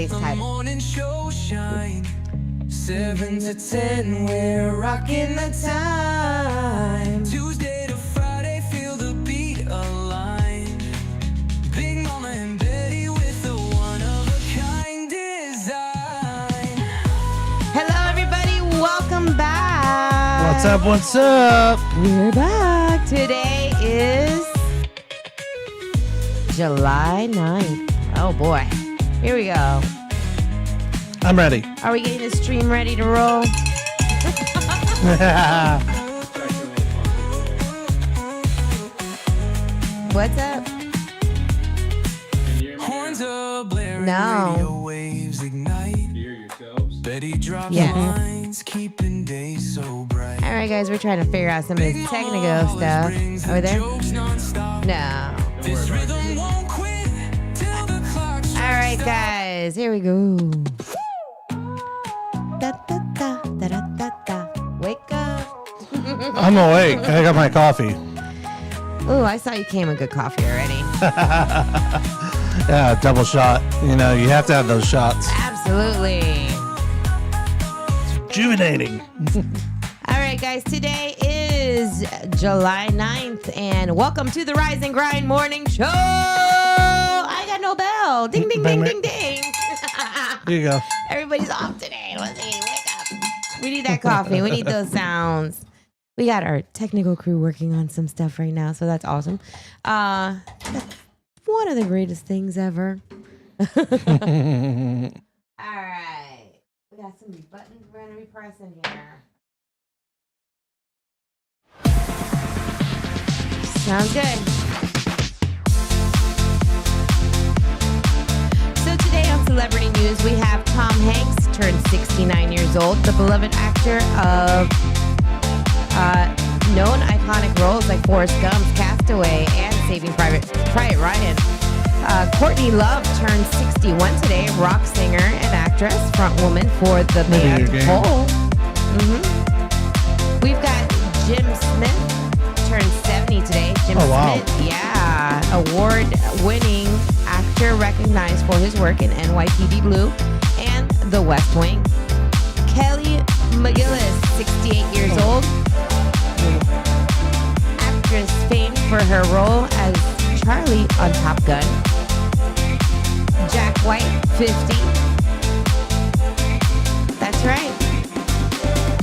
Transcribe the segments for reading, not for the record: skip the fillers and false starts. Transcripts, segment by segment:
today's title. Morning show shine. 7 to 10, we're rocking the time. Tuesday to Friday, feel the beat align. Big Mama and Betty with the one-of-a-kind design. Hello, everybody. Welcome back. What's up? What's up? We're back. Today is July 9th. Oh, boy. Here we go. I'm ready. Are we getting the stream ready to roll? What's up? Horns are blaring, No. radio waves ignite. Hear yourselves? Betty drops Yes. lines, keeping days so bright. All right, guys. We're trying to figure out some of this technical stuff. Are we there? No. This rhythm won't quit till the clock strikes. All right, guys. Here we go. Da, da, da, da, da, da, da. Wake up. I'm awake. I got my coffee. Ooh, I saw you came with good coffee already. Yeah, double shot. You know, you have to have those shots. Absolutely. Rejuvenating. All right, guys. Today is July 9th, and welcome to the Rise and Grind Morning Show. I got no bell. Ding, ding, ding, ding, ding. Here you go. Everybody's off today. Let's see. Wake up. We need that coffee. We need those sounds. We got our technical crew working on some stuff right now, so that's awesome. That's one of the greatest things ever. All right. We got some buttons we're going to be pressing here. Sounds good. So today on Celebrity News, we have Tom Hanks turned 69 years old, the beloved actor of known iconic roles like Forrest Gump's Castaway and Saving Private Ryan. Courtney Love turned 61 today, rock singer and actress, frontwoman for the band Hole. We've got Jim Smith turned 70 today. Jim Smith, yeah, award-winning actor recognized for his work in NYPD Blue and The West Wing. Kelly McGillis, 68 years old. Actress famed for her role as Charlie on Top Gun. Jack White, 50. That's right.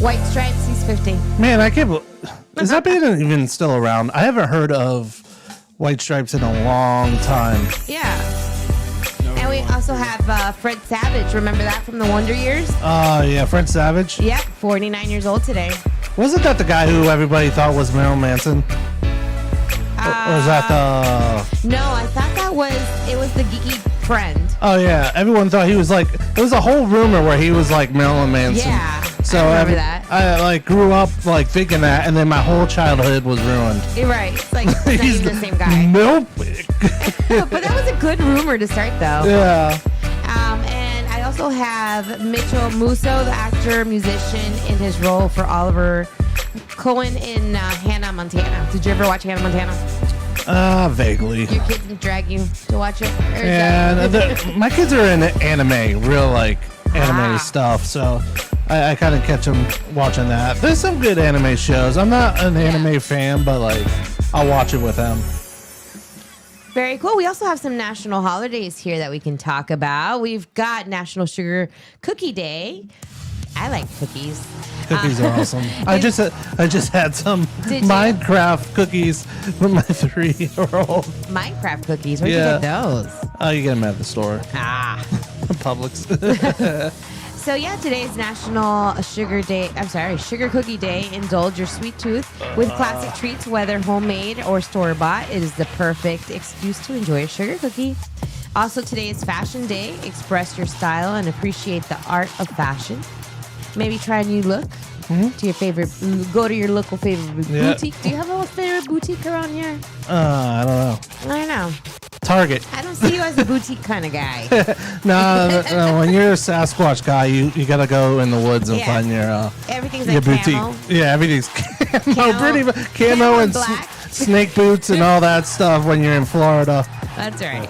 White Stripes, he's 50. Man, I can't believe. Is that band even still around? I haven't heard of White Stripes in a long time. Yeah. And we also have Fred Savage. Remember that from the Wonder Years? Oh, yeah, Fred Savage. Yep, 49 years old today. Wasn't that the guy who everybody thought was Marilyn Manson? Or is that the... No, I thought it was the geeky friend. Oh, yeah. Everyone thought he was like... It was a whole rumor where he was like Marilyn Manson. Yeah, So I remember that. I like grew up like thinking that, and then my whole childhood was ruined. You're right. It's like it's not He's even the same guy. Nope. But that was a good rumor to start, though. Yeah. And I also have Mitchell Musso, the actor, musician, in his role for Oliver Cohen in Hannah Montana. Did you ever watch Hannah Montana? Vaguely. Your kids didn't drag you to watch it? Or And my kids are in anime, real like anime stuff, so I kind of catch them watching that. There's some good anime shows. I'm not an anime fan, but like I'll watch it with them. Very cool. We also have some national holidays here that we can talk about. We've got National Sugar Cookie Day. I like cookies. Cookies are awesome. I just had some Did you? Minecraft cookies with my 3-year-old. Minecraft cookies. Where'd you get those? Oh, you get them at the store. Ah. Publix. So yeah, today's National Sugar Cookie Day. Indulge your sweet tooth with classic treats, whether homemade or store-bought. It is the perfect excuse to enjoy a sugar cookie. Also, today is Fashion Day. Express your style and appreciate the art of fashion. Maybe try a new look to your favorite. Go to your local favorite boutique. Do you have a favorite boutique around here? I don't know. I don't know. Target. I don't see you as a boutique kind of guy. No, when you're a Sasquatch guy, you gotta go in the woods and find your everything's your like boutique. camo. Yeah, everything's camo, pretty camo and black. snake boots and all that stuff when you're in Florida. That's right.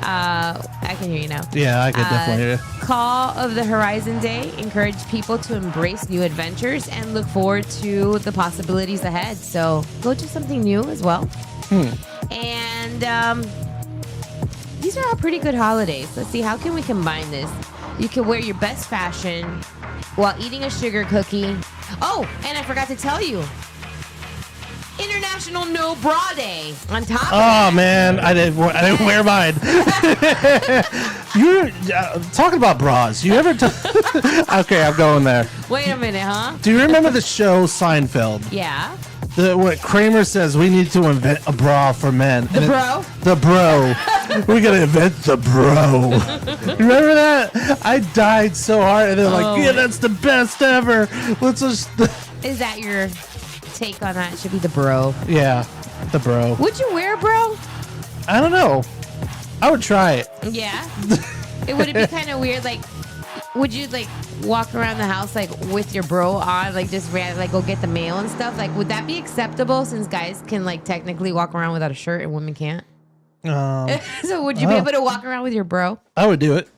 I can hear you now. Yeah, I could definitely hear you. Call of the Horizon Day encouraged people to embrace new adventures and look forward to the possibilities ahead. So go do something new as well. And these are all pretty good holidays. Let's see, how can we combine this? You can wear your best fashion while eating a sugar cookie. Oh, and I forgot to tell you, International No Bra Day on top of that. Man, I didn't wear mine. You're talking about bras. You ever? Okay, I'm going there. Wait a minute, huh? Do you remember the show Seinfeld? Yeah. What Kramer says, we need to invent a bra for men. The bro? The bro. We're going to invent the bro. You remember that? I died so hard. And they're like, yeah, that's the best ever. Let's just... Is that your take on that? It should be the bro. Yeah, the bro. Would you wear a bro? I don't know. I would try it. Yeah. Would it be kind of weird? Like, would you like walk around the house like with your bro on, like just like go get the mail and stuff? Like, would that be acceptable since guys can like technically walk around without a shirt and women can't? So would you be able to walk around with your bro? I would do it.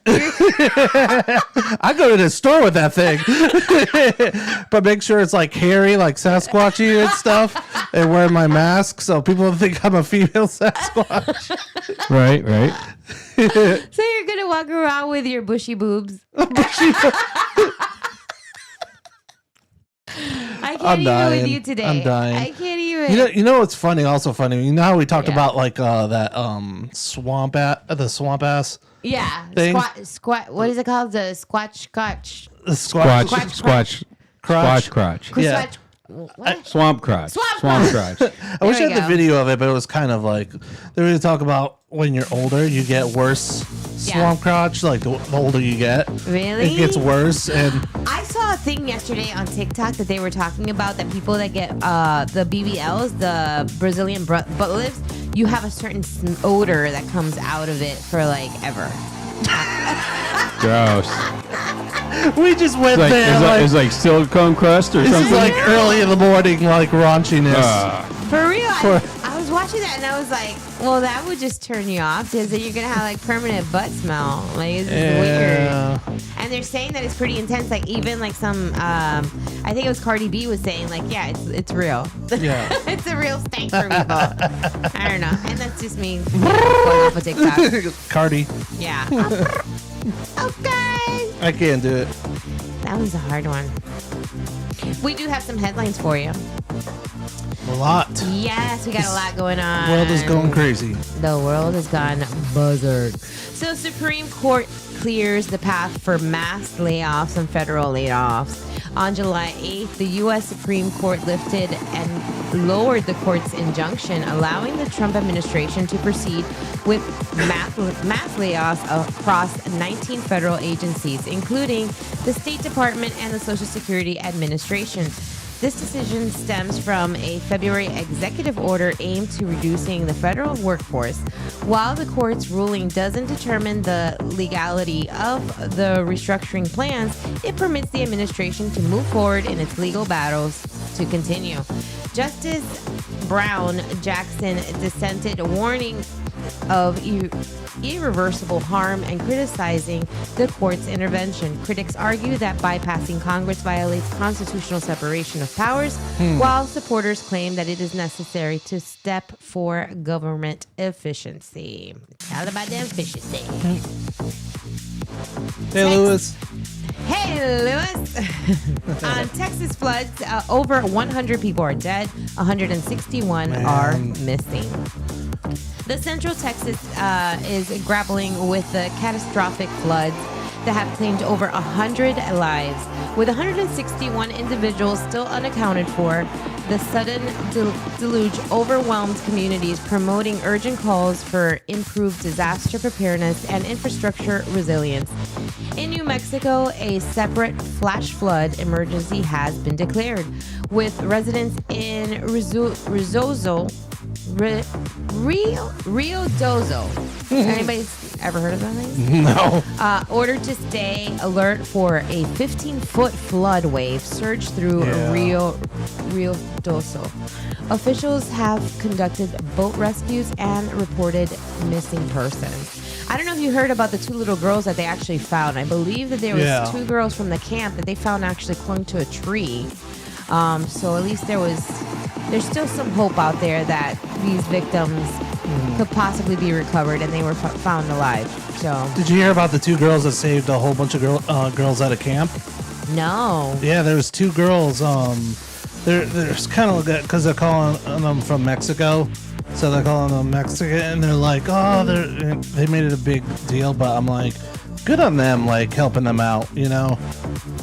I go to the store with that thing, but make sure it's like hairy, like Sasquatchy and stuff, and wear my mask so people think I'm a female Sasquatch. Right. So you're gonna walk around with your bushy boobs? I can't even with you today. I'm dying. I can't even. You know what's funny? Also funny. You know how we talked about like that swamp ass. Yeah. Thing? Squat. What is it called? The squatch crotch. Squatch crotch. Yeah. What? Swamp crotch. Swamp crotch. I wish I we had the go. video of it, but it was kind of like they were talk about when you're older, you get worse swamp crotch. Like the older you get, Really? it gets worse. And I saw a thing yesterday on TikTok that they were talking about that people that get the BBLs, the Brazilian butt lifts, you have a certain odor that comes out of it for like ever. Gross. we just went there. It's like silicone crust or This something. is like early in the morning, like raunchiness. For real, I was watching that and I was like, well, that would just turn you off because then you're gonna have like permanent butt smell. Like it's just weird. And they're saying that it's pretty intense. Like even like some, I think it was Cardi B was saying like, yeah, it's real. Yeah. It's a real stank for people. I don't know, and that's just me going off of TikTok. Cardi. Yeah. Okay. I can't do it. That was a hard one. We do have some headlines for you. A lot. Yes, we got a lot going on. World is going crazy. The world has gone buzzard. So Supreme Court clears the path for mass layoffs and federal layoffs. On July 8th, the U.S. Supreme Court lifted and lowered the court's injunction, allowing the Trump administration to proceed with mass layoffs across 19 federal agencies, including the State Department and the Social Security Administration. This decision stems from a February executive order aimed to reducing the federal workforce. While the court's ruling doesn't determine the legality of the restructuring plans, it permits the administration to move forward in its legal battles to continue. Justice Brown Jackson dissented, warning of irreversible harm and criticizing the court's intervention. Critics argue that bypassing Congress violates constitutional separation of powers, while supporters claim that it is necessary to step for government efficiency. It's all about the efficiency. Hey, Lewis. Hey, Lewis. On Texas floods, over 100 people are dead, 161 are missing. The Central Texas is grappling with the catastrophic floods that have claimed over 100 lives. With 161 individuals still unaccounted for, the sudden deluge overwhelmed communities, promoting urgent calls for improved disaster preparedness and infrastructure resilience. In New Mexico, a separate flash flood emergency has been declared, with residents in Rizoso Rio Dozo. Anybody's ever heard of that thing? No. Ordered to stay alert for a 15-foot flood wave surge through Yeah. Rio Dozo. Officials have conducted boat rescues and reported missing persons. I don't know if you heard about the 2 little girls that they actually found. I believe that there was Yeah. 2 girls from the camp that they found actually clung to a tree. So at least there's still some hope out there that these victims could possibly be recovered and they were found alive. So Did you hear about the 2 girls that saved a whole bunch of girls at a camp? no. Yeah, there was 2 girls. There's kind of because they're calling them from Mexico, so they're calling them Mexican, and they're like, oh, they made it a big deal. But I'm like, good on them, like helping them out. You know,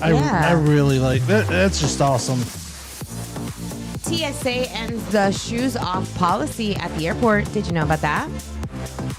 I really like that. That's just awesome. TSA ends the shoes off policy at the airport. Did you know about that?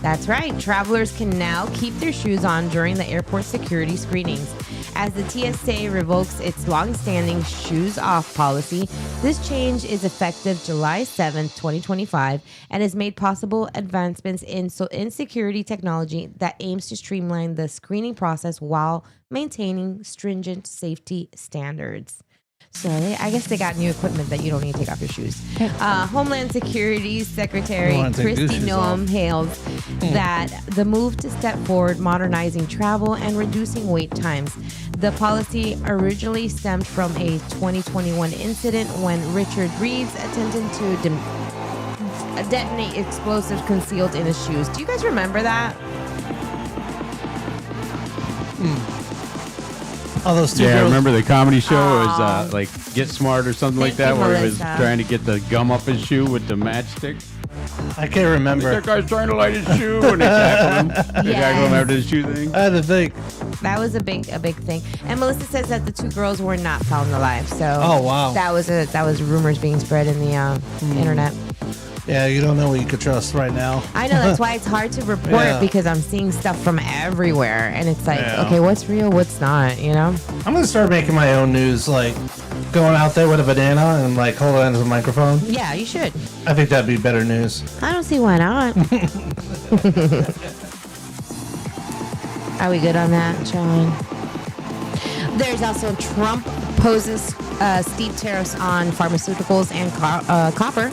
That's right. Travelers can now keep their shoes on during the airport security screenings. As the TSA revokes its long-standing shoes off policy, this change is effective July 7th, 2025, and has made possible advancements in security technology that aims to streamline the screening process while maintaining stringent safety standards. So I guess they got new equipment that you don't need to take off your shoes. Homeland Security Secretary Kristi Noem hails that the move to step forward modernizing travel and reducing wait times. The policy originally stemmed from a 2021 incident when Richard Reeves attempted to detonate explosives concealed in his shoes. Do you guys remember that? Oh, those 2 Yeah, I girls. remember the comedy show. It was like Get Smart or something like Thank that, you, where he was Melissa. trying to get the gum up his shoe with the matchstick. I can't remember. That guy's trying to light his shoe, and they tackle him. They tackle him after the shoe thing. I had to think. That was a big thing. And Melissa says that the 2 girls were not found alive. So Oh, wow. that was rumors being spread in the internet. Yeah, you don't know what you could trust right now. I know, that's why it's hard to report Yeah. because I'm seeing stuff from everywhere and it's like, Yeah. okay, what's real, what's not, you know? I'm gonna start making my own news, like going out there with a banana and like hold it onto the microphone. Yeah, you should. I think that'd be better news. I don't see why not. Are we good on that, Sean? There's also Trump poses steep tariffs on pharmaceuticals and copper.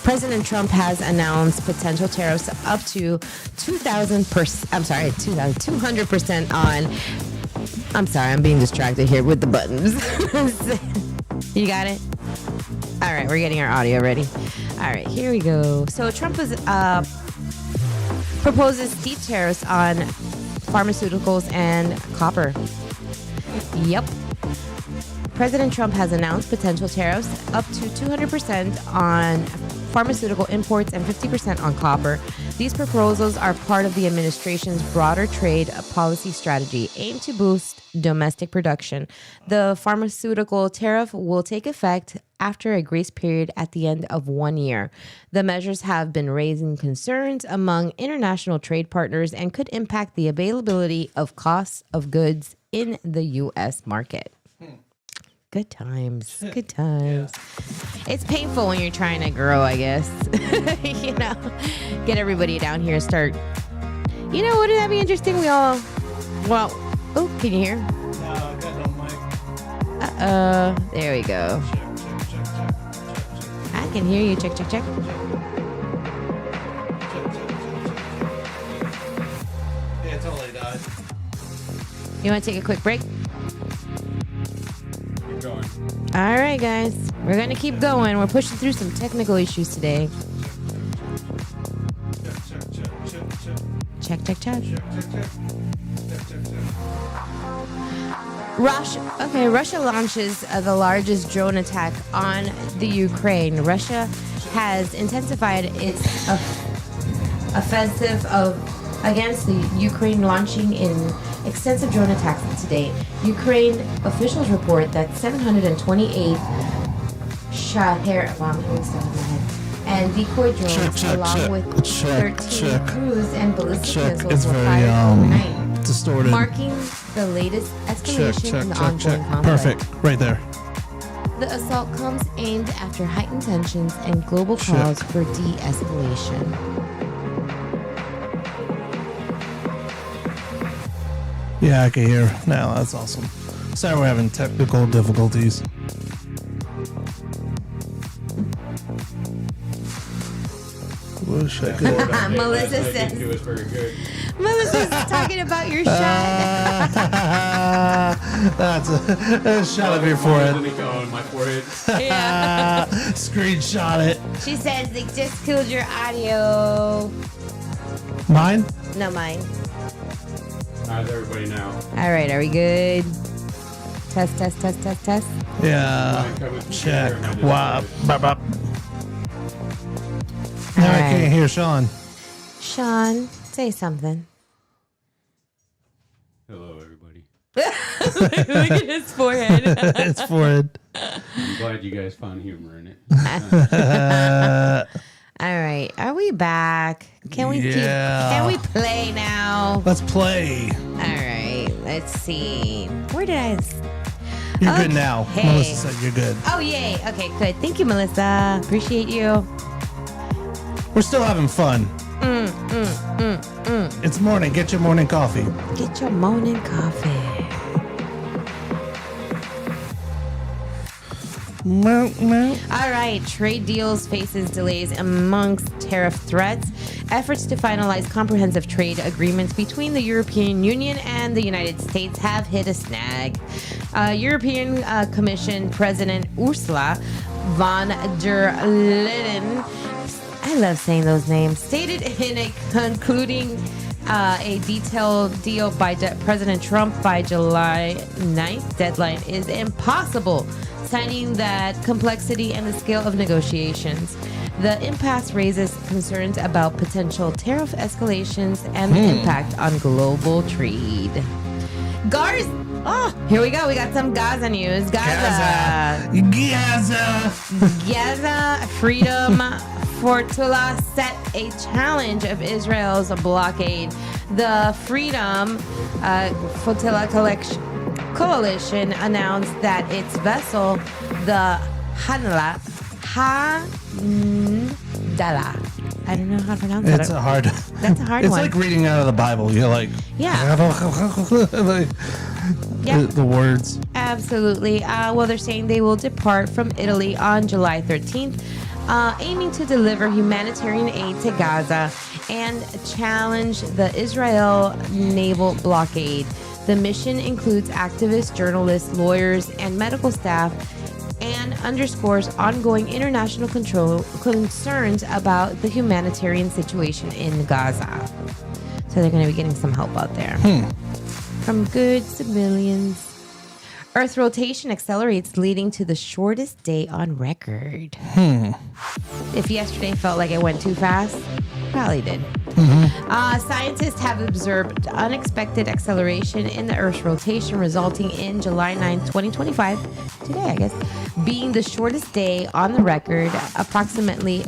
President Trump has announced potential tariffs up to 200% on. I'm sorry, I'm being distracted here with the buttons. You got it? All right, we're getting our audio ready. All right, here we go. So Trump proposes steep tariffs on pharmaceuticals and copper. Yep. President Trump has announced potential tariffs up to 200% on pharmaceutical imports and 50% on copper. These proposals are part of the administration's broader trade policy strategy aimed to boost domestic production. The pharmaceutical tariff will take effect after a grace period at the end of 1 year. The measures have been raising concerns among international trade partners and could impact the availability of costs of goods in the U.S. market. Good times. Good times. It's painful when you're trying to grow, I guess. You know, get everybody down here, start. You know, wouldn't that be interesting? Oh, can you hear? No, I got no mic. There we go. I can hear you. Check. Yeah, it totally died. You want to take a quick break? Keep going. All right, guys. We're going to keep going. We're pushing through some technical issues today. Check. Russia launches the largest drone attack on the Ukraine. Russia has intensified its offensive against the Ukraine, launching in extensive drone attacks to date. Ukraine officials report that 728 and decoy drones, along with 13 cruise and ballistic missiles, were fired overnight, distorted. marking the latest escalation in the ongoing conflict. Perfect, right there. The assault comes aimed after heightened tensions and global calls for de-escalation. Yeah, I can hear now. That's awesome. Sorry, we're having technical difficulties. Wish I could. Melissa I think says- it was very good. Melissa's talking about your shot. That's a shot of your forehead. On my forehead. Yeah. Screenshot it. She says they just killed your audio. Mine? No, mine. How's everybody now? All right, are we good? Test, test, test, test, test. Yeah. Mine coming through Check. there, and I just Wop. started. Bop, bop. Now I right. can't hear Sean. Sean, say something. Hello, everybody. Look at his forehead. It's forehead. I'm glad you guys found humor in it. All right, are we back? Can we Yeah. Can we play now? Let's play. All right, let's see. Where did I? You're good now. Okay. Melissa said you're good. Oh, yay. Okay, good. Thank you, Melissa. Appreciate you. We're still having fun. It's morning. Get your morning coffee. Get your morning coffee. All right, trade deals faces delays amongst tariff threats. Efforts to finalize comprehensive trade agreements between the European Union and the United States have hit a snag. European Commission President Ursula von der Leyen, I love saying those names, stated in a concluding a detailed deal by President Trump by July 9th deadline is impossible, citing that complexity and the scale of negotiations. The impasse raises concerns about potential tariff escalations and the impact on global trade. Here we go. We got some Gaza news. Gaza. Freedom Flotilla set a challenge of Israel's blockade. The Freedom Flotilla Coalition announced that its vessel, the Hanala, I don't know how to pronounce that. It's a hard. That's a hard It's one. like reading out of the Bible. You're like, Yeah. like, Yeah. the words. Absolutely. Well, they're saying they will depart from Italy on July 13th, aiming to deliver humanitarian aid to Gaza and challenge the Israel naval blockade. The mission includes activists, journalists, lawyers, and medical staff, and underscores ongoing international concerns about the humanitarian situation in Gaza. So they're going to be getting some help out there from good civilians. Earth rotation accelerates, leading to the shortest day on record. If yesterday felt like it went too fast, probably did. Scientists have observed unexpected acceleration in the Earth's rotation, resulting in July 9th, 2025, today, I guess, being the shortest day on the record, approximately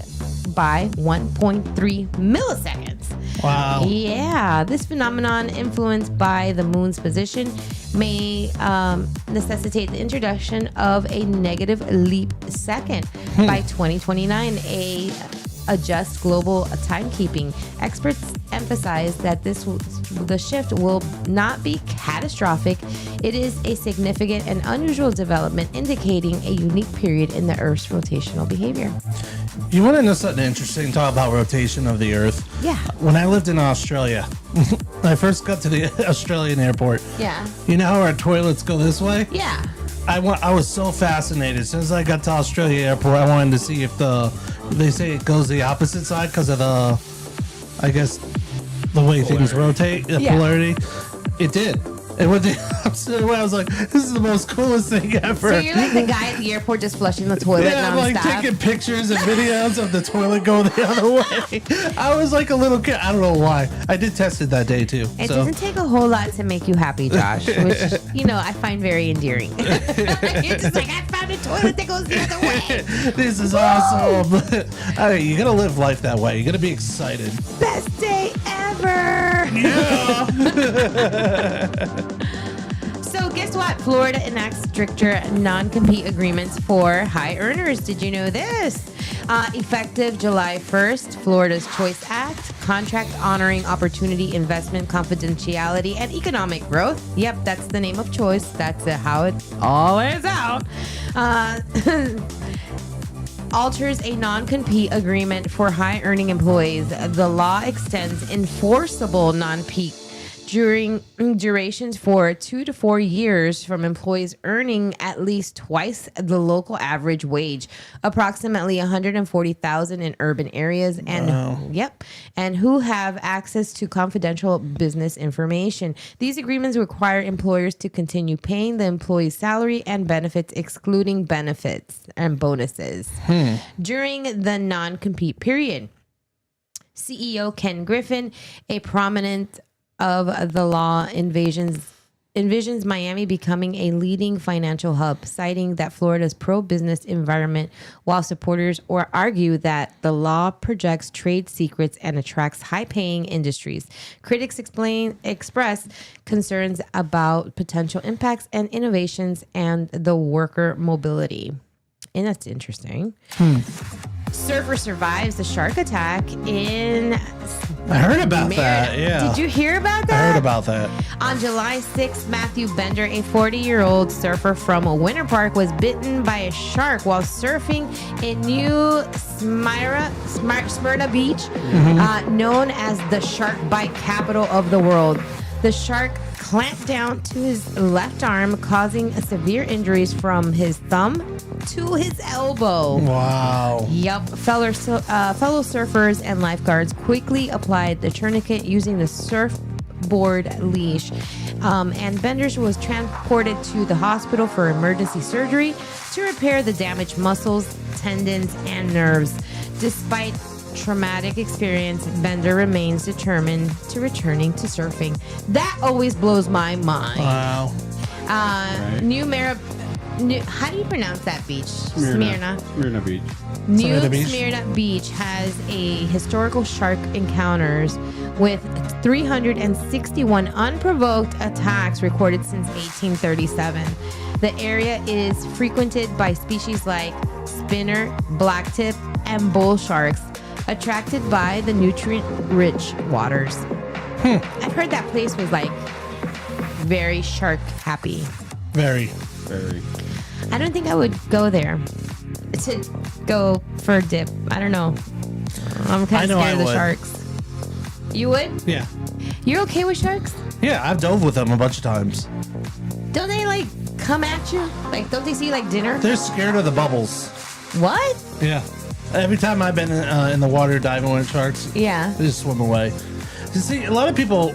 by 1.3 milliseconds. Wow. Yeah, this phenomenon, influenced by the moon's position, may necessitate the introduction of a negative leap second by 2029, adjust global timekeeping. Experts emphasize that the shift will not be catastrophic. It is a significant and unusual development, indicating a unique period in the Earth's rotational behavior. You want to know something interesting? Talk about rotation of the Earth. Yeah. When I lived in Australia, when I first got to the Australian airport. Yeah. You know how our toilets go this way? Yeah. I was so fascinated. As soon as I got to Australia airport, I wanted to see if they say it goes the opposite side because of I guess, the way things rotate, the polarity. It did. It went the opposite way. I was like, this is the most coolest thing ever. So you're like the guy at the airport just flushing the toilet Yeah, I'm like nonstop. taking pictures and videos of the toilet going the other way. I was like a little kid. I don't know why. I did test it that day too. It so. doesn't take a whole lot to make you happy, Josh, which, I find very endearing. You're just like, I found a toilet that goes the other way. This is awesome. All right, you gotta live life that way. You gotta be excited. Best day ever. Yeah. So guess guess what? Florida enacts stricter non-compete agreements for high earners. Did you know this? Effective July 1st, Florida's Choice Act, contract honoring opportunity, investment, confidentiality, and economic growth. Yep, that's the name of choice. That's how it all is out. Alters a non-compete agreement for high-earning employees. The law extends enforceable non-compete durations for 2 to 4 years from employees earning at least twice the local average wage, approximately 140,000 in urban areas, and and who have access to confidential business information. These agreements require employers to continue paying the employee's salary and benefits, excluding benefits and bonuses during the non-compete period. CEO Ken Griffin, a prominent of the law, envisions Miami becoming a leading financial hub, citing that Florida's pro-business environment, while supporters argue that the law projects trade secrets and attracts high-paying industries. Critics express concerns about potential impacts and innovations and the worker mobility. And that's interesting. Surfer survives the shark attack in... I heard about that, yeah. Did you hear about that? I heard about that. On July 6th, Matthew Bender, a 40-year-old surfer from a winter park, was bitten by a shark while surfing in New Smyrna Beach, known as the shark bite capital of the world. The shark clamped down to his left arm, causing severe injuries from his thumb to his elbow. Wow. Yep. Fellow surfers and lifeguards quickly applied the tourniquet using the surfboard leash. And Benders was transported to the hospital for emergency surgery to repair the damaged muscles, tendons, and nerves. Despite traumatic experience, Bender remains determined to returning to surfing. That always blows my mind. Wow. How do you pronounce that beach? Smyrna Beach. New Smyrna Beach has a historical shark encounters with 361 unprovoked attacks recorded since 1837. The area is frequented by species like spinner, blacktip, and bull sharks, attracted by the nutrient-rich waters. I've heard that place was like very shark happy. Very. I don't think I would go there to go for a dip. I don't know. I'm kind of scared of the sharks. You would? Yeah. You're okay with sharks? Yeah, I've dove with them a bunch of times. Don't they like come at you? Like, don't they see like dinner? They're scared of the bubbles. What? Yeah. Every time I've been in the water diving with sharks, they just swim away. You see, a lot of people,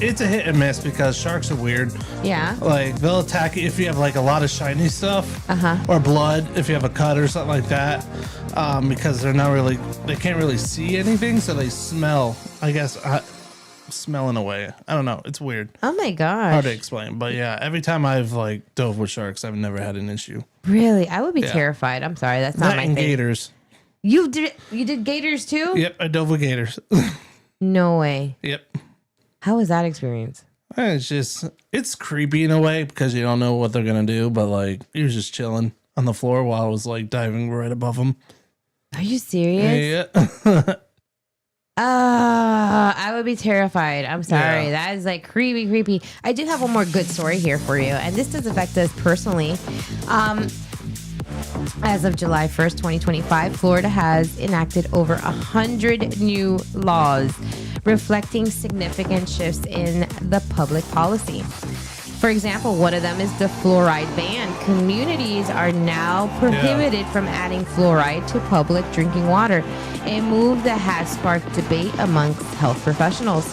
it's a hit and miss because sharks are weird. Yeah. Like, they'll attack you if you have like a lot of shiny stuff or blood, if you have a cut or something like that, because they can't really see anything, so they smell, I guess, smell in a way. I don't know. It's weird. Oh my gosh. Hard to explain. But yeah, every time I've like dove with sharks, I've never had an issue. Really? I would be terrified. I'm sorry. That's not my thing. Gators. You did gators too? Yep, I dove with gators. No way. Yep. How was that experience? It's creepy in a way because you don't know what they're going to do, but like you're just chilling on the floor while I was like diving right above them. Are you serious? Yeah. I would be terrified. I'm sorry. Yeah. That is like creepy. I do have one more good story here for you, and this does affect us personally. As of July 1st, 2025, Florida has enacted over 100 new laws reflecting significant shifts in the public policy. For example, one of them is the fluoride ban. Communities are now prohibited from adding fluoride to public drinking water, a move that has sparked debate amongst health professionals.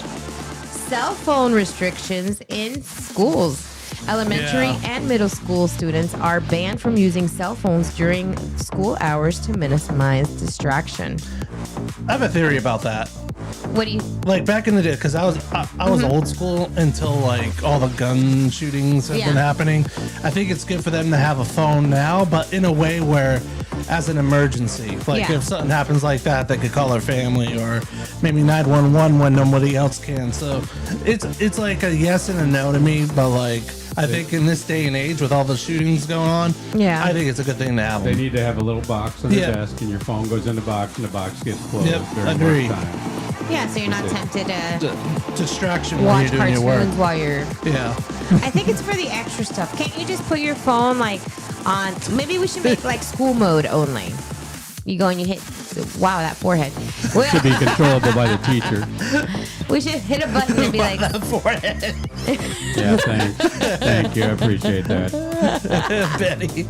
Cell phone restrictions in schools. Elementary and middle school students are banned from using cell phones during school hours to minimize distraction. I have a theory about that. What do you like back in the day? Because I was old school until like all the gun shootings have been happening. I think it's good for them to have a phone now, but in a way where, as an emergency, like if something happens like that, they could call their family or maybe 911 when nobody else can. So it's like a yes and a no to me, but like I think in this day and age with all the shootings going on, Yeah. I think it's a good thing to have They them. need to have a little box on the Yeah. desk, and your phone goes in the box, and the box gets closed Yep, during agree. work time. Yeah, so you're not tempted to Distraction while watch you're doing your work. cartoons while you're. Yeah. I think it's for the extra stuff. Can't you just put your phone like on? Maybe we should make like school mode only. You go and you hit. Wow, that forehead. Should be controllable by the teacher. We should hit a button and be like, Forehead. Yeah, thanks. Thank you. I appreciate that. Betty.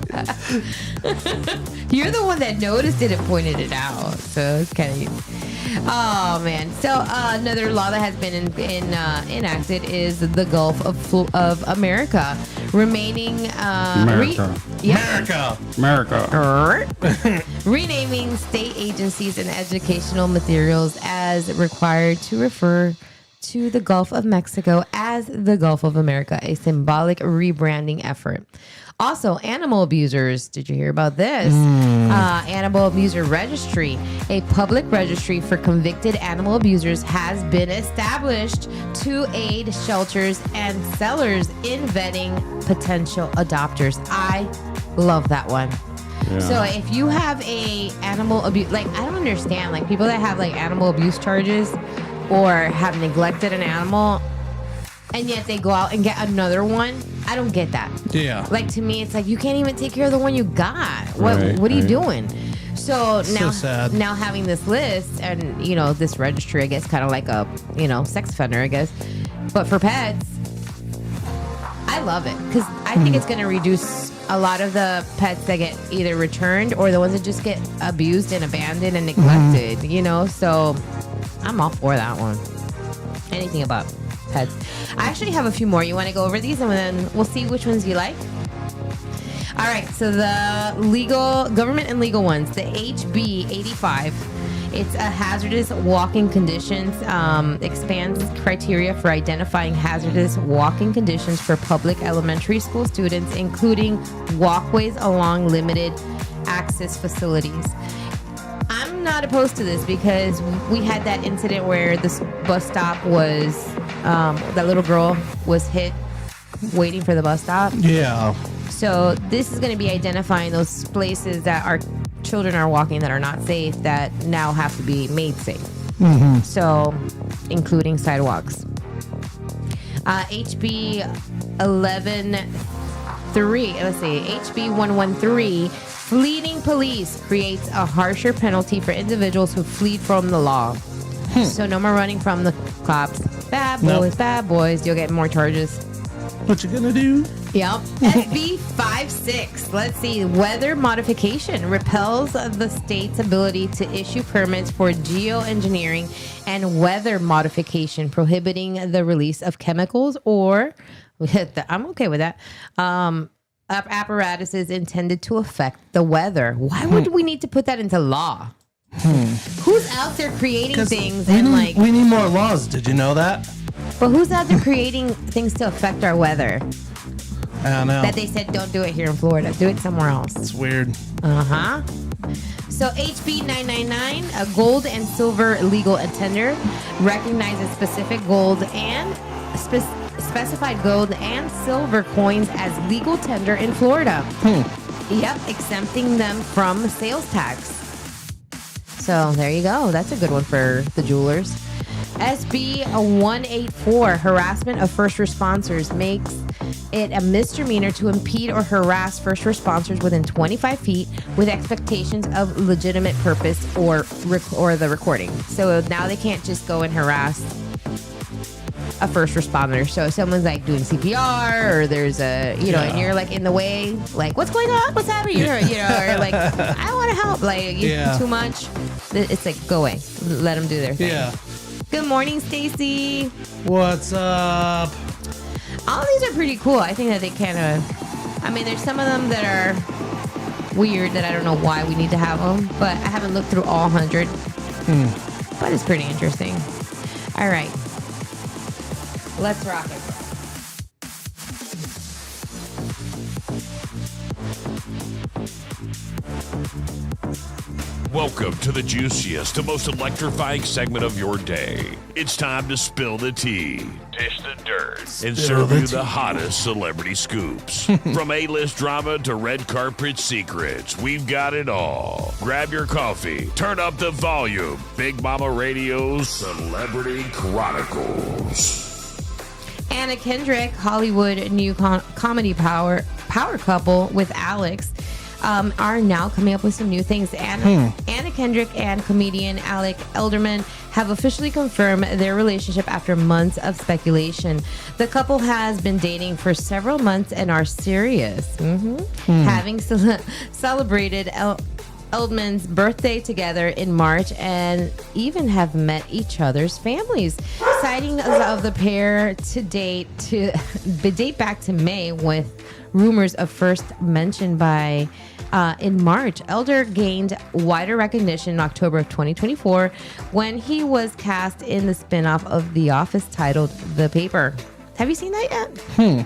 you're the one that noticed it and pointed it out. So it's kind of. Oh man! So another law that has been enacted is the Gulf of America remaining America. America. renaming state agencies and educational materials as required to refer to the Gulf of Mexico as the Gulf of America, a symbolic rebranding effort. Also, animal abusers. Did you hear about this? Animal Abuser Registry, a public registry for convicted animal abusers, has been established to aid shelters and sellers in vetting potential adopters. I love that one. Yeah. So if you have a animal abuse, like I don't understand, like people that have like animal abuse charges or have neglected an animal, and yet they go out and get another one. I don't get that. Yeah. Like to me, it's like you can't even take care of the one you got. What Right, What are you right. doing? So now, sad. now having this list and this registry, I guess, kind of like a sex offender, I guess, but for pets, I love it because I think it's going to reduce a lot of the pets that get either returned or the ones that just get abused and abandoned and neglected. So I'm all for that one. Anything about pets. I actually have a few more. You want to go over these and then we'll see which ones you like? All right, so the legal, government and legal ones, the HB 85, it's a hazardous walking conditions, expands criteria for identifying hazardous walking conditions for public elementary school students, including walkways along limited access facilities. I'm not opposed to this because we had that incident where this bus stop was, that little girl was hit waiting for the bus stop. Yeah. So this is going to be identifying those places that our children are walking that are not safe that now have to be made safe. So including sidewalks. HB 11.3, let's see, HB 113, fleeing police creates a harsher penalty for individuals who flee from the law. So no more running from the cops. Bad boys, bad boys. You'll get more charges. What you gonna do? Yep. SB 56. Let's see. Weather modification repels the state's ability to issue permits for geoengineering and weather modification, prohibiting the release of chemicals or, I'm okay with that, apparatuses intended to affect the weather. Why would we need to put that into law? Who's out there creating things and like... we need more laws. Did you know that? But who's out there creating things to affect our weather? I don't know. That they said, don't do it here in Florida. Do it somewhere else. It's weird. Uh-huh. So HB 999, a gold and silver legal tender, recognizes specific gold and specified gold and silver coins as legal tender in Florida. Yep, exempting them from sales tax. So there you go. That's a good one for the jewelers. SB 184, harassment of first responders, makes it a misdemeanor to impede or harass first responders within 25 feet with expectations of legitimate purpose or the recording. So now they can't just go and harass a first responder. So if someone's like doing CPR or there's a, and you're like in the way, like, what's going on? What's happening? Or like, I want to help. Like, too much. It's like, go away. Let them do their thing. Yeah. Good morning, Stacy. What's up? All of these are pretty cool. I think that they kind of, there's some of them that are weird that I don't know why we need to have them, but I haven't looked through all 100. But it's pretty interesting. All right. Let's rock it. Welcome to the juiciest and most electrifying segment of your day. It's time to spill the tea, dish the dirt, and serve you the hottest celebrity scoops. From A-list drama to red carpet secrets, we've got it all. Grab your coffee, turn up the volume. Big Mama Radio's Celebrity Chronicles. Anna Kendrick, Hollywood new comedy power couple with Alex, are now coming up with some new things. Anna Kendrick and comedian Alec Elderman have officially confirmed their relationship after months of speculation. The couple has been dating for several months and are serious. Having celebrated Eldman's birthday together in March and even have met each other's families. Sightings of the pair to date back to May, with rumors of first mention by in March. Elder gained wider recognition in October of 2024 when he was cast in the spinoff of The Office titled The Paper. Have you seen that yet?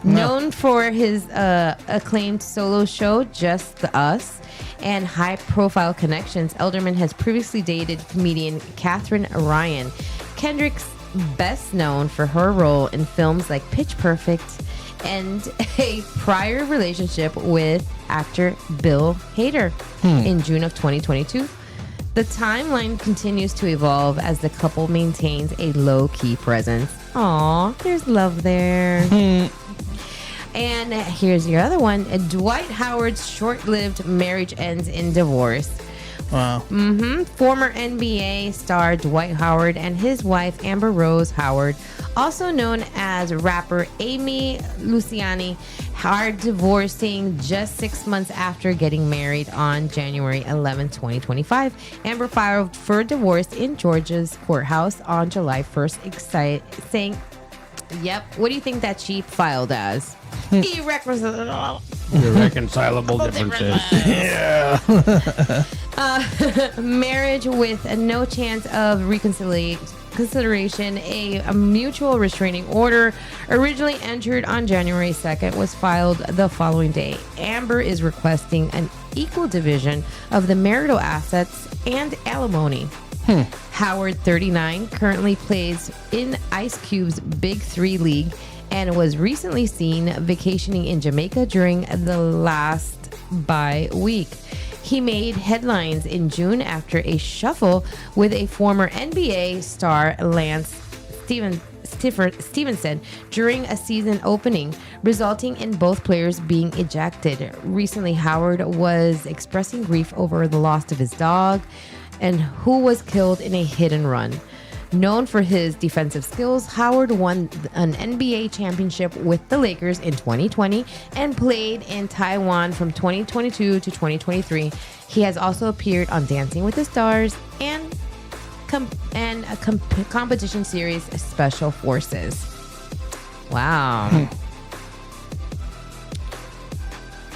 Known for his acclaimed solo show Just Us and high-profile connections, Elderman has previously dated comedian Katherine Ryan. Kendrick's best known for her role in films like Pitch Perfect and a prior relationship with actor Bill Hader in June of 2022. The timeline continues to evolve as the couple maintains a low-key presence. Aw, there's love there. And here's your other one. Dwight Howard's short-lived marriage ends in divorce. Wow. Former NBA star Dwight Howard and his wife Amber Rose Howard, also known as rapper Amy Luciani, are divorcing just 6 months after getting married on January 11, 2025. Amber filed for divorce in Georgia's courthouse on July 1st, saying, yep, what do you think that she filed as? Irreconcilable. Irreconcilable differences. Marriage with no chance of consideration. A mutual restraining order originally entered on January 2nd was filed the following day. Amber is requesting an equal division of the marital assets and alimony. Howard, 39, currently plays in Ice Cube's Big Three League and was recently seen vacationing in Jamaica during the last bye week. He made headlines in June after a shuffle with a former NBA star, Lance Stevenson, during a season opening, resulting in both players being ejected. Recently, Howard was expressing grief over the loss of his dog, and who was killed in a hit and run. Known for his defensive skills, Howard won an NBA championship with the Lakers in 2020 and played in Taiwan from 2022 to 2023. He has also appeared on Dancing with the Stars and a competition series, Special Forces. Wow.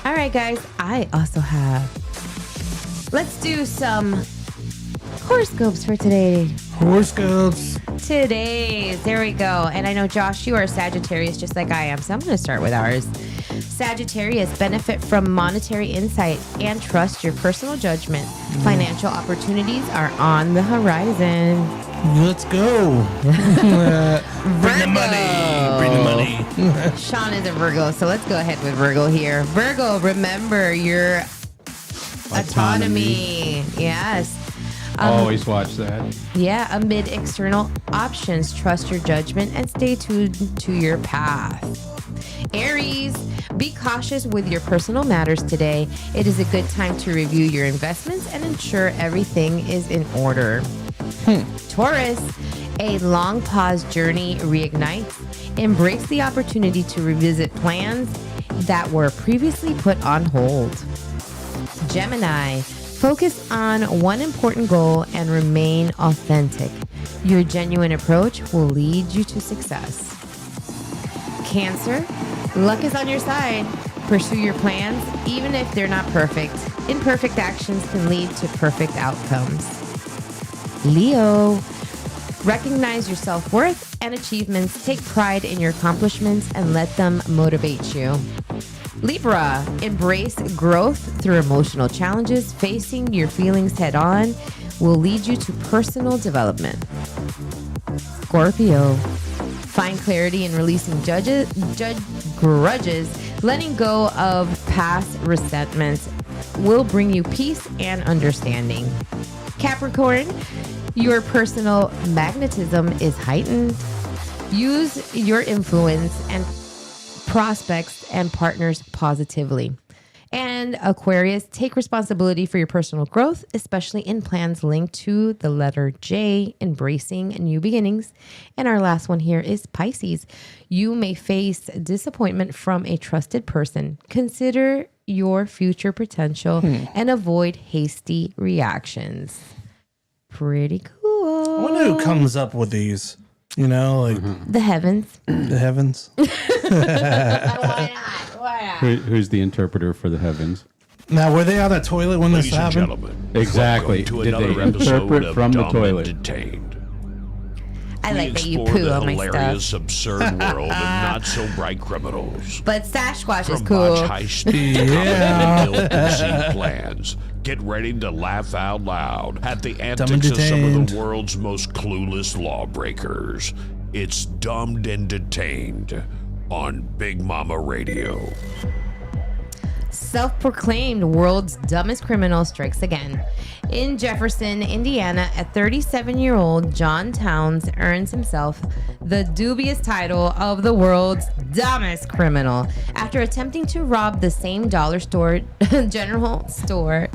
All right, guys, I also have... Let's do some horoscopes for today. Horoscopes. Today's. There we go. And I know, Josh, you are Sagittarius just like I am, so I'm going to start with ours. Sagittarius, benefit from monetary insight and trust your personal judgment. Financial opportunities are on the horizon. Let's go. Bring the money. Bring the money. Sean is a Virgo, so let's go ahead with Virgo here. Virgo, remember your autonomy. Yes. Always watch that. Yeah, amid external options, trust your judgment and stay tuned to your path. Aries, be cautious with your personal matters today. It is a good time to review your investments and ensure everything is in order. Taurus, a long pause journey reignites. Embrace the opportunity to revisit plans that were previously put on hold. Gemini, focus on one important goal and remain authentic. Your genuine approach will lead you to success. Cancer, luck is on your side. Pursue your plans, even if they're not perfect. Imperfect actions can lead to perfect outcomes. Leo, recognize your self-worth and achievements. Take pride in your accomplishments and let them motivate you. Libra, embrace growth through emotional challenges. Facing your feelings head on will lead you to personal development. Scorpio, find clarity in releasing grudges. Letting go of past resentments will bring you peace and understanding. Capricorn, your personal magnetism is heightened. Use your influence and prospects and partners positively. And Aquarius, take responsibility for your personal growth, especially in plans linked to the letter J, embracing new beginnings. And our last one here is Pisces. You may face disappointment from a trusted person. Consider your future potential and avoid hasty reactions. Pretty cool. I wonder who comes up with these. You know, like The heavens. the heavens. Why not? Why not? Who's the interpreter for the heavens? Now, were they on a toilet when this Ladies and happened? gentlemen, Exactly. welcome to Did another they episode interpret of from the Dumb toilet? and Detained. I We like that you explore poo the on my hilarious, stuff. absurd world of not so bright criminals. But Sasquatch is From cool. botch heist to ill-conceived plans. Get ready to laugh out loud at the antics of some of Detained. the world's most clueless lawbreakers. It's Dumbed and Detained on Big Mama Radio. Self-proclaimed world's dumbest criminal strikes again. In Jefferson, Indiana, a 37-year-old John Towns earns himself the dubious title of the world's dumbest criminal after attempting to rob the same dollar store general store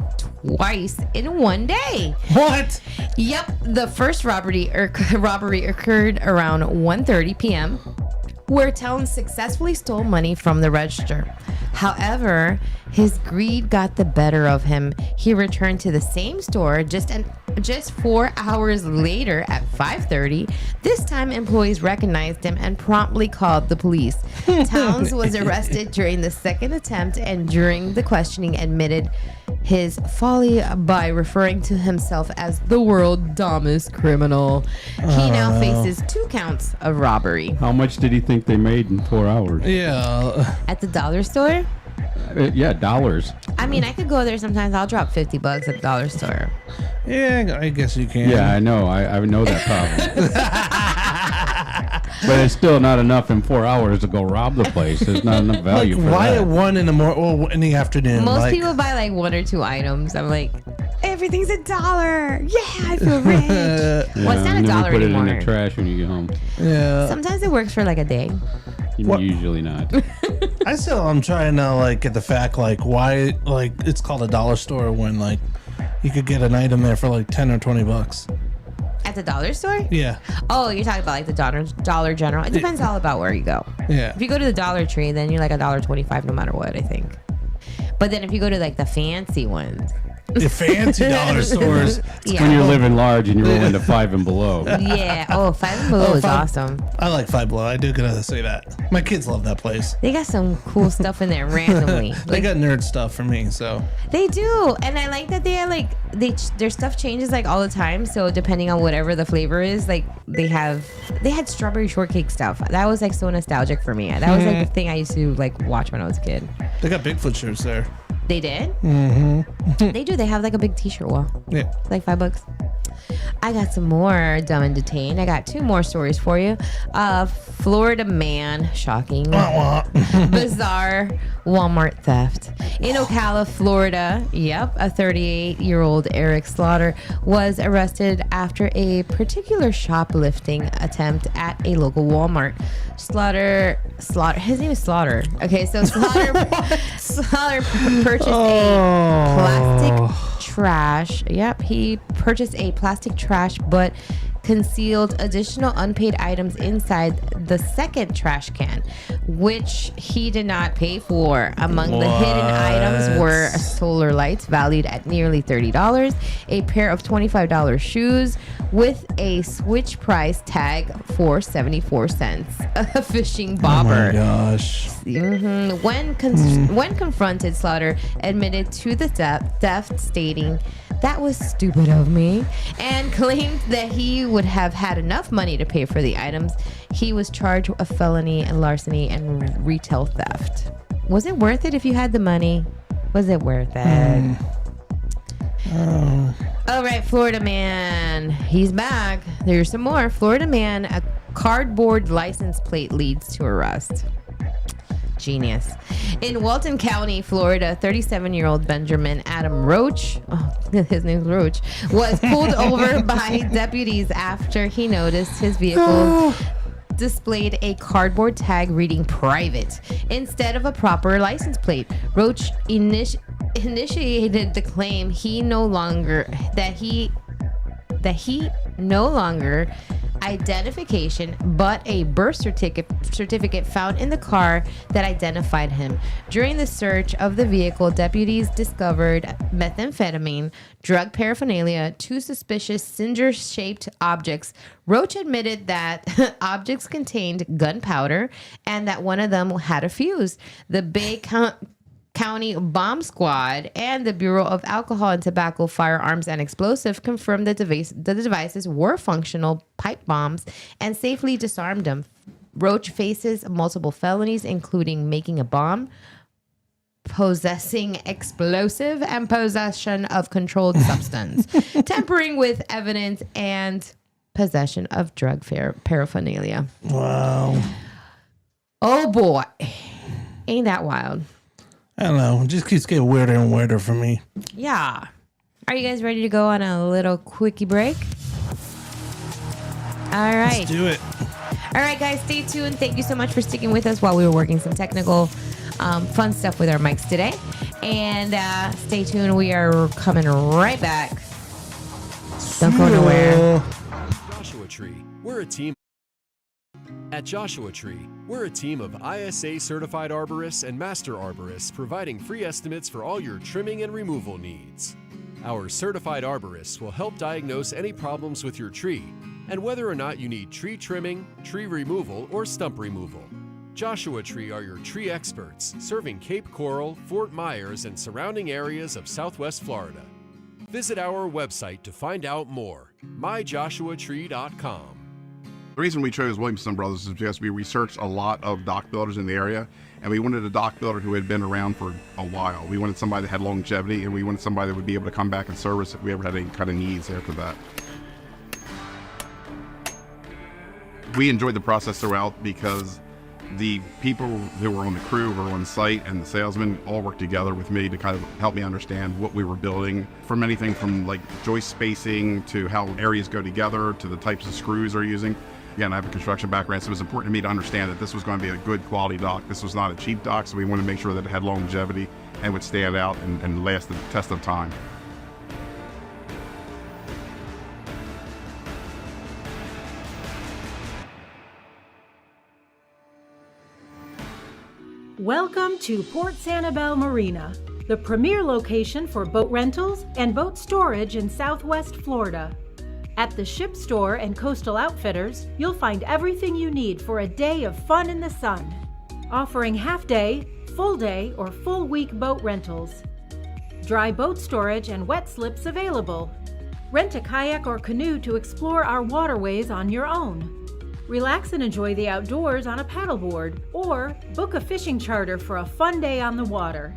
twice in one day. What? Yep, the first robbery occurred around 1:30 p.m., where Towns successfully stole money from the register. However, his greed got the better of him. He returned to the same store just 4 hours later at 5:30. This time, employees recognized him and promptly called the police. Towns was arrested during the second attempt and during the questioning admitted his folly by referring to himself as the world's dumbest criminal. He now faces 2 counts of robbery. How much did he think they made in 4 hours? Yeah. At the dollar store? Yeah, dollars. I mean, I could go there sometimes. I'll drop $50 at the dollar store. Yeah, I guess you can. Yeah, I know. I know that problem. But it's still not enough in 4 hours to go rob the place. There's not enough value for Why that. at 1 in the morning or in the afternoon? Most like, people buy like 1 or 2 items. I'm like, everything's $1. Yeah, I feel rich. Yeah, Well, it's not and then $1 you put it anymore. in the trash when you get home. Yeah. Sometimes it works for like a day. What? Usually not. I'm trying to like get the fact like why like it's called a dollar store when like you could get an item there for like $10 or $20. At the dollar store? Yeah. Oh, you're talking about like the Dollar General. It depends all about where you go. Yeah. If you go to the Dollar Tree, then you're like $1.25 no matter what, I think. But then if you go to like the fancy ones, The fancy dollar stores. yeah. When you're living large and you're rolling to 5 and below. Yeah. Oh, Five and Below is Five- awesome. I like Five Below. I do gotta say that. My kids love that place. They got some cool stuff in there randomly. They Like, got nerd stuff for me, so they do, and I like that they are like their stuff changes like all the time. So depending on whatever the flavor is, like they had strawberry shortcake stuff. That was like so nostalgic for me. That was like the thing I used to like watch when I was a kid. they got Bigfoot shirts there. They did. Mm-hmm. They do. They have like a big T-shirt wall. Yeah. It's like $5. I got some more Dumb and Detained. I got 2 more stories for you. Florida man, shocking, bizarre Walmart theft. In Ocala, Florida, yep, a 38-year-old Eric Slaughter was arrested after a particular shoplifting attempt at a local Walmart. Slaughter, his name is Slaughter. Okay, so Slaughter purchased a plastic trash. Yep, he purchased a plastic trash, but concealed additional unpaid items inside the second trash can, which he did not pay for. Among the hidden items were solar lights valued at nearly $30, a pair of $25 shoes with a switch price tag for 74 cents, a fishing bobber. Oh my gosh. When confronted, Slaughter admitted to the theft, stating, "That was stupid of me," and claimed that he would have had enough money to pay for the items. He was charged with felony and larceny and retail theft. Was it worth it if you had the money? Was it worth it? All right, Florida man. He's back. There's some more. Florida man, a cardboard license plate leads to arrest. Genius. In Walton County, Florida, 37-year-old Benjamin Adam Roach, his name's Roach, was pulled over by deputies after he noticed his vehicle displayed a cardboard tag reading private instead of a proper license plate. Roach initiated the claim that he no longer identification but a birth certificate found in the car that identified him. During the search of the vehicle, deputies discovered methamphetamine, drug paraphernalia, 2 suspicious cinder-shaped objects. Roach admitted that objects contained gunpowder and that one of them had a fuse. The Bay County Bomb Squad and the Bureau of Alcohol and Tobacco, Firearms, and Explosive confirmed that the devices were functional pipe bombs and safely disarmed them. Roach faces multiple felonies, including making a bomb, possessing explosive, and possession of controlled substance, tampering with evidence, and possession of drug paraphernalia. Wow. Oh boy. Ain't that wild? I don't know. It just keeps getting weirder and weirder for me. Yeah. Are you guys ready to go on a little quickie break? All right. Let's do it. All right, guys, stay tuned. Thank you so much for sticking with us while we were working some technical fun stuff with our mics today. And stay tuned. We are coming right back. Don't go nowhere. Joshua Tree. We're a team. At Joshua Tree, we're a team of ISA certified arborists and master arborists providing free estimates for all your trimming and removal needs. Our certified arborists will help diagnose any problems with your tree and whether or not you need tree trimming, tree removal, or stump removal. Joshua Tree are your tree experts, serving Cape Coral, Fort Myers, and surrounding areas of Southwest Florida. Visit our website to find out more, myjoshuatree.com. The reason we chose Williamson Brothers is because we researched a lot of dock builders in the area, and we wanted a dock builder who had been around for a while. We wanted somebody that had longevity, and we wanted somebody that would be able to come back and service if we ever had any kind of needs after that. We enjoyed the process throughout because the people who were on the crew, who were on site, and the salesmen all worked together with me to kind of help me understand what we were building, from anything from like joist spacing to how areas go together to the types of screws they're using. Again, I have a construction background, so it was important to me to understand that this was going to be a good quality dock. This was not a cheap dock, so we wanted to make sure that it had longevity and would stand out and last the test of time. Welcome to Port Sanibel Marina, the premier location for boat rentals and boat storage in Southwest Florida. At the Ship Store and Coastal Outfitters, you'll find everything you need for a day of fun in the sun, offering half-day, full-day, or full-week boat rentals. Dry boat storage and wet slips available. Rent a kayak or canoe to explore our waterways on your own. Relax and enjoy the outdoors on a paddleboard, or book a fishing charter for a fun day on the water.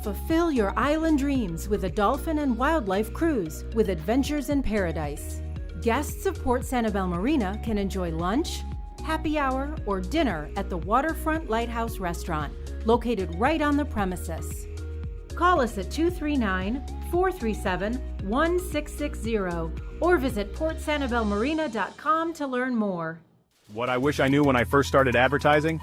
Fulfill your island dreams with a dolphin and wildlife cruise with Adventures in Paradise. Guests of Port Sanibel Marina can enjoy lunch, happy hour, or dinner at the Waterfront Lighthouse Restaurant, located right on the premises. Call us at 239-437-1660 or visit portsanibelmarina.com to learn more. What I wish I knew when I first started advertising?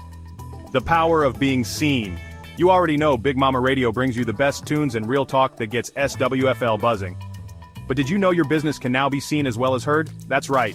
The power of being seen. You already know Big Mama Radio brings you the best tunes and real talk that gets SWFL buzzing. But did you know your business can now be seen as well as heard? That's right.